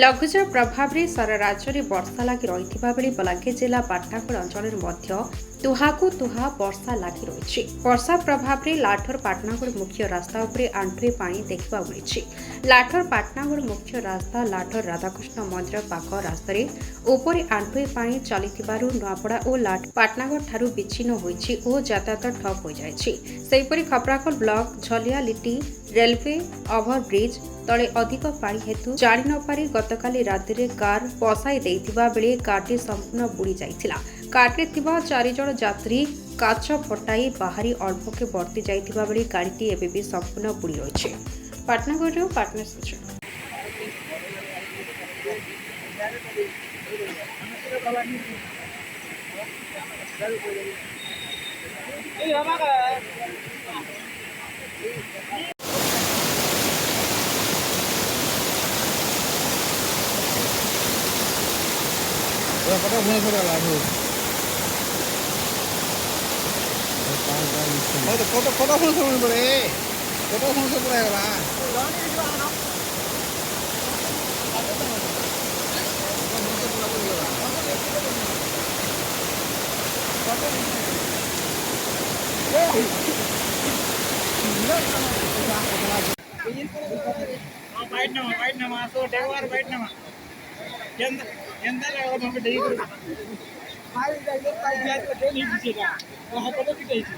ଲଘୁଚାପ ପ୍ରଭାବରେ ସାରା ରାଜ୍ୟରେ ବର୍ଷା ଲାଗି ରହିଥିବା ବେଳେ ବଲାଙ୍ଗୀର ଜିଲ୍ଲା ପାଟଣାଗଡ଼ ଅଞ୍ଚଳରେ ମଧ୍ୟ ତୁହାକୁ ତୁହା ବର୍ଷା ଲାଗି ରହିଛି। ବର୍ଷା ପ୍ରଭାବରେ ଲାଠର ପାଟଣାଗଡ଼ ମୁଖ୍ୟ ରାସ୍ତା ଉପରେ ଆଣ୍ଠୁଏ ପାଣି ଦେଖିବାକୁ ମିଳିଛି। ଲାଠର ପାଟଣାଗଡ଼ ମୁଖ୍ୟ ରାସ୍ତା ଲାଠର ରାଧାକୃଷ୍ଣ ମନ୍ଦିର ପାଖ ରାସ୍ତାରେ ଉପରେ ଆଣ୍ଠୁଏ ପାଣି ଚାଲିଥିବାରୁ ନୂଆପଡ଼ା ଓ ପାଟଣାଗଡ଼ ଠାରୁ ବିଚ୍ଛିନ୍ନ ହୋଇଛି ଓ ଯାତାୟାତ ଠପ୍ ହୋଇଯାଇଛି। ସେହିପରି ଖପ୍ରାଖୋଲ ବ୍ଲକ ଝଲିଆଲିଟି ରେଲୱେ ଓଭରବ୍ରିଜ୍ ତଳେ ଅଧିକ ପାଣି ହେତୁ ଜାଣି ନ ପାରି ଗତକାଲି ରାତିରେ କାର୍ ପଶାଇ ଦେଇଥିବା ବେଳେ କାର୍ଟି ସମ୍ପୂର୍ଣ୍ଣ ବୁଡ଼ି ଯାଇଥିଲା। କାର୍ରେ ଥିବା 4 ଜଣ ଯାତ୍ରୀ କାଚ ଫଟାଇ ବାହାରି ଅଳ୍ପକେ ବର୍ତ୍ତି ଯାଇଥିବା ବେଳେ ଗାଡ଼ିଟି ଏବେ ବି ସମ୍ପୂର୍ଣ୍ଣ ବୁଡ଼ି ରହିଛି। ପାଟଣାଗଡ଼ରୁ ପାଟଣା ସୂଚନା। Kota Bhubaneswar gala tu. Kota Bhubaneswar pare. Kota Bhubaneswar pare gala. Bite nama. So take one bite nama. Yanda la orang mampu degi kuru. Hari dah kita lihat kita ni bisa. Wah, apa kita itu?